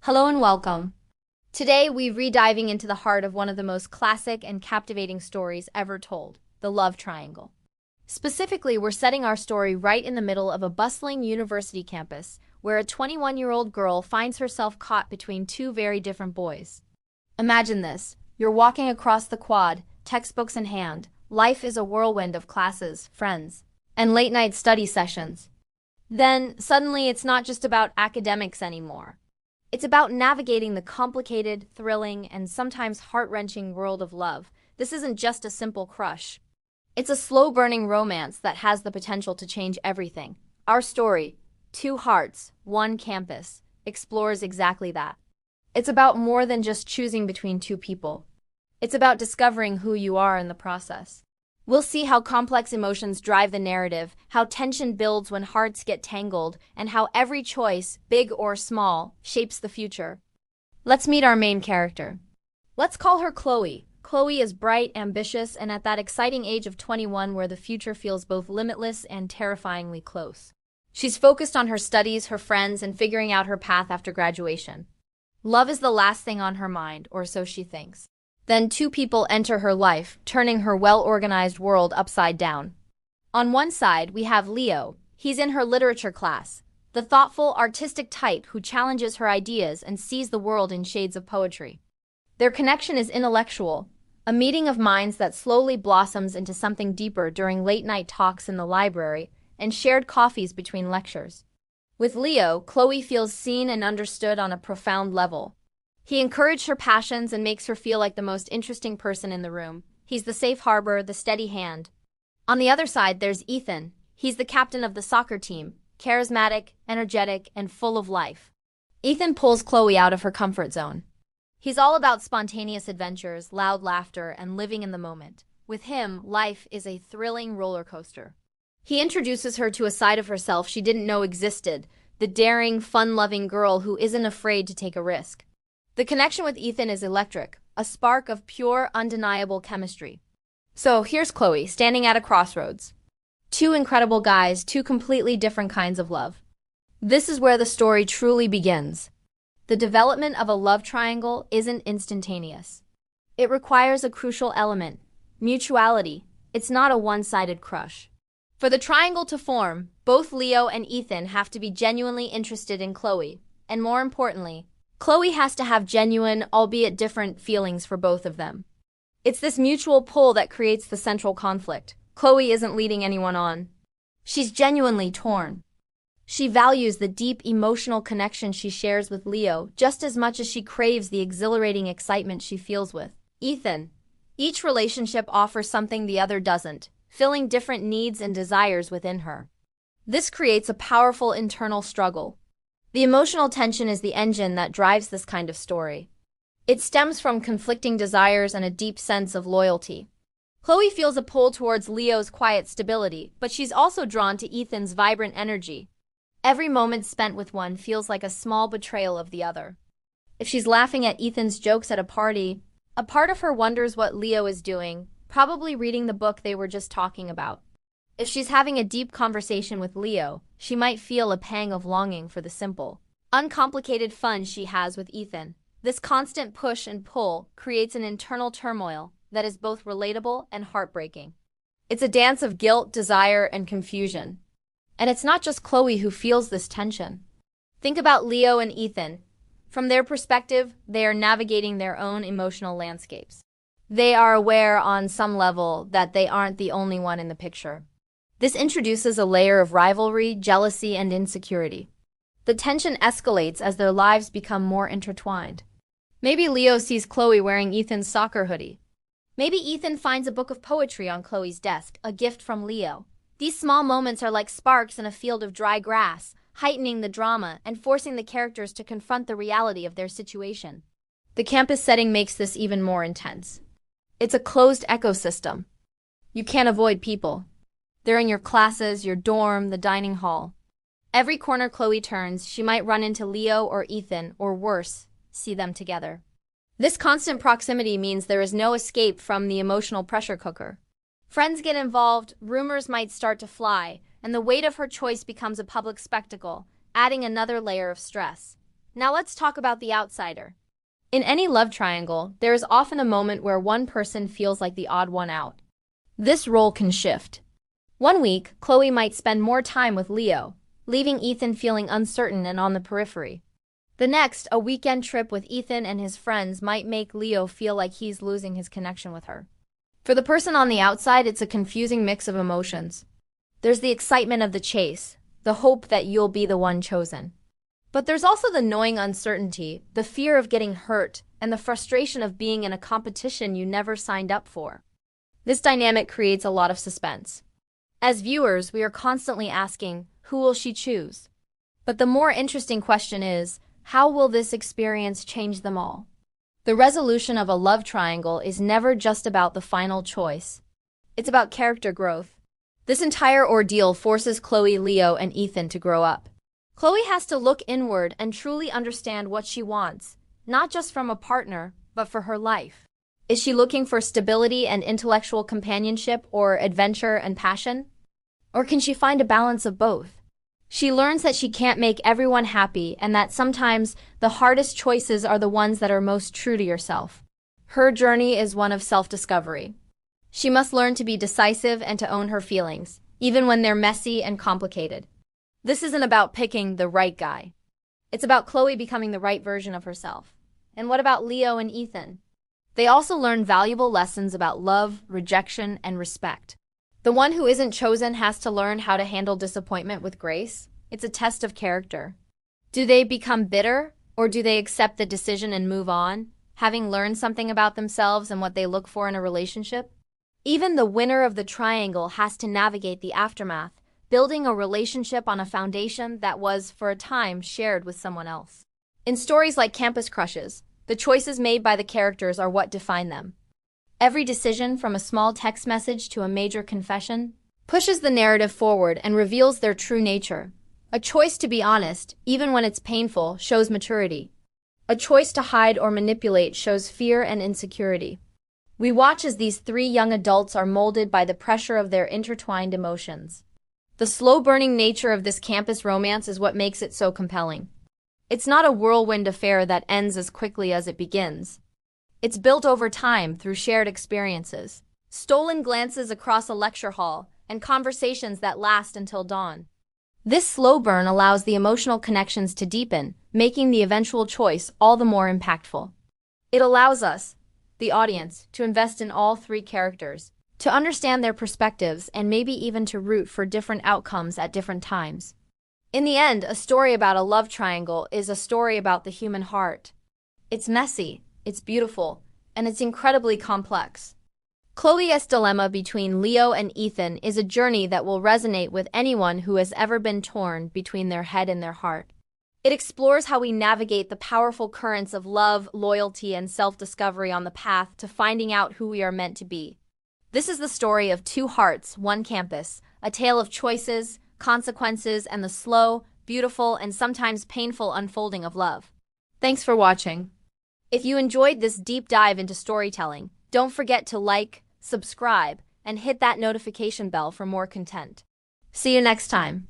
Hello and welcome. Today, we're re-diving into the heart of one of the most classic and captivating stories ever told, the love triangle. Specifically, we're setting our story right in the middle of a bustling university campus where a 21-year-old girl finds herself caught between two very different boys. Imagine this. You're walking across the quad, textbooks in hand. Life is a whirlwind of classes, friends, and late-night study sessions. Then, suddenly, it's not just about academics anymore. It's about navigating the complicated, thrilling, and sometimes heart-wrenching world of love. This isn't just a simple crush. It's a slow-burning romance that has the potential to change everything. Our story, Two Hearts, One Campus, explores exactly that. It's about more than just choosing between two people. It's about discovering who you are in the process. We'll see how complex emotions drive the narrative, how tension builds when hearts get tangled, and how every choice, big or small, shapes the future. Let's meet our main character. Let's call her Chloe. Chloe is bright, ambitious, and at that exciting age of 21 where the future feels both limitless and terrifyingly close. She's focused on her studies, her friends, and figuring out her path after graduation. Love is the last thing on her mind, or so she thinks. Then two people enter her life, turning her well-organized world upside down. On one side, we have Leo. He's in her literature class, the thoughtful, artistic type who challenges her ideas and sees the world in shades of poetry. Their connection is intellectual, a meeting of minds that slowly blossoms into something deeper during late-night talks in the library and shared coffees between lectures. With Leo, Chloe feels seen and understood on a profound level. He encourages her passions and makes her feel like the most interesting person in the room. He's the safe harbor, the steady hand. On the other side, there's Ethan. He's the captain of the soccer team, charismatic, energetic, and full of life. Ethan pulls Chloe out of her comfort zone. He's all about spontaneous adventures, loud laughter, and living in the moment. With him, life is a thrilling roller coaster. He introduces her to a side of herself she didn't know existed, the daring, fun-loving girl who isn't afraid to take a risk. The connection with Ethan is electric, a spark of pure, undeniable chemistry. So here's Chloe, standing at a crossroads. Two incredible guys, two completely different kinds of love. This is where the story truly begins. The development of a love triangle isn't instantaneous. It requires a crucial element, mutuality. It's not a one-sided crush. For the triangle to form, both Leo and Ethan have to be genuinely interested in Chloe, and more importantly, Chloe has to have genuine, albeit different, feelings for both of them. It's this mutual pull that creates the central conflict. Chloe isn't leading anyone on. She's genuinely torn. She values the deep emotional connection she shares with Leo just as much as she craves the exhilarating excitement she feels with Ethan. Each relationship offers something the other doesn't, filling different needs and desires within her. This creates a powerful internal struggle. The emotional tension is the engine that drives this kind of story. It stems from conflicting desires and a deep sense of loyalty. Chloe feels a pull towards Leo's quiet stability, but she's also drawn to Ethan's vibrant energy. Every moment spent with one feels like a small betrayal of the other. If she's laughing at Ethan's jokes at a party, a part of her wonders what Leo is doing, probably reading the book they were just talking about. If she's having a deep conversation with Leo, she might feel a pang of longing for the simple, uncomplicated fun she has with Ethan. This constant push and pull creates an internal turmoil that is both relatable and heartbreaking. It's a dance of guilt, desire, and confusion. And it's not just Chloe who feels this tension. Think about Leo and Ethan. From their perspective, they are navigating their own emotional landscapes. They are aware on some level that they aren't the only one in the picture. This introduces a layer of rivalry, jealousy, and insecurity. The tension escalates as their lives become more intertwined. Maybe Leo sees Chloe wearing Ethan's soccer hoodie. Maybe Ethan finds a book of poetry on Chloe's desk, a gift from Leo. These small moments are like sparks in a field of dry grass, heightening the drama and forcing the characters to confront the reality of their situation. The campus setting makes this even more intense. It's a closed ecosystem. You can't avoid people. They're in your classes, your dorm, the dining hall. Every corner Chloe turns, she might run into Leo or Ethan, or worse, see them together. This constant proximity means there is no escape from the emotional pressure cooker. Friends get involved, rumors might start to fly, and the weight of her choice becomes a public spectacle, adding another layer of stress. Now let's talk about the outsider. In any love triangle, there is often a moment where one person feels like the odd one out. This role can shift. One week, Chloe might spend more time with Leo, leaving Ethan feeling uncertain and on the periphery. The next, a weekend trip with Ethan and his friends might make Leo feel like he's losing his connection with her. For the person on the outside, it's a confusing mix of emotions. There's the excitement of the chase, the hope that you'll be the one chosen. But there's also the gnawing uncertainty, the fear of getting hurt, and the frustration of being in a competition you never signed up for. This dynamic creates a lot of suspense. As viewers, we are constantly asking, who will she choose? But the more interesting question is, how will this experience change them all? The resolution of a love triangle is never just about the final choice. It's about character growth. This entire ordeal forces Chloe, Leo, and Ethan to grow up. Chloe has to look inward and truly understand what she wants, not just from a partner, but for her life. Is she looking for stability and intellectual companionship, or adventure and passion? Or can she find a balance of both? She learns that she can't make everyone happy and that sometimes the hardest choices are the ones that are most true to yourself. Her journey is one of self-discovery. She must learn to be decisive and to own her feelings, even when they're messy and complicated. This isn't about picking the right guy. It's about Chloe becoming the right version of herself. And what about Leo and Ethan? They also learn valuable lessons about love, rejection, and respect. The one who isn't chosen has to learn how to handle disappointment with grace. It's a test of character. Do they become bitter, or do they accept the decision and move on, having learned something about themselves and what they look for in a relationship? Even the winner of the triangle has to navigate the aftermath, building a relationship on a foundation that was, for a time, shared with someone else. In stories like Campus Crushes, the choices made by the characters are what define them. Every decision, from a small text message to a major confession, pushes the narrative forward and reveals their true nature. A choice to be honest, even when it's painful, shows maturity. A choice to hide or manipulate shows fear and insecurity. We watch as these three young adults are molded by the pressure of their intertwined emotions. The slow-burning nature of this campus romance is what makes it so compelling. It's not a whirlwind affair that ends as quickly as it begins. It's built over time through shared experiences, stolen glances across a lecture hall, and conversations that last until dawn. This slow burn allows the emotional connections to deepen, making the eventual choice all the more impactful. It allows us, the audience, to invest in all three characters, to understand their perspectives, and maybe even to root for different outcomes at different times. In the end, a story about a love triangle is a story about the human heart. It's messy, it's beautiful, and it's incredibly complex. Chloe's dilemma between Leo and Ethan is a journey that will resonate with anyone who has ever been torn between their head and their heart. It explores how we navigate the powerful currents of love, loyalty, and self-discovery on the path to finding out who we are meant to be. This is the story of two hearts, one campus, a tale of choices, consequences, and the slow, beautiful, and sometimes painful unfolding of love. Thanks for watching. If you enjoyed this deep dive into storytelling, don't forget to like, subscribe, and hit that notification bell for more content. See you next time.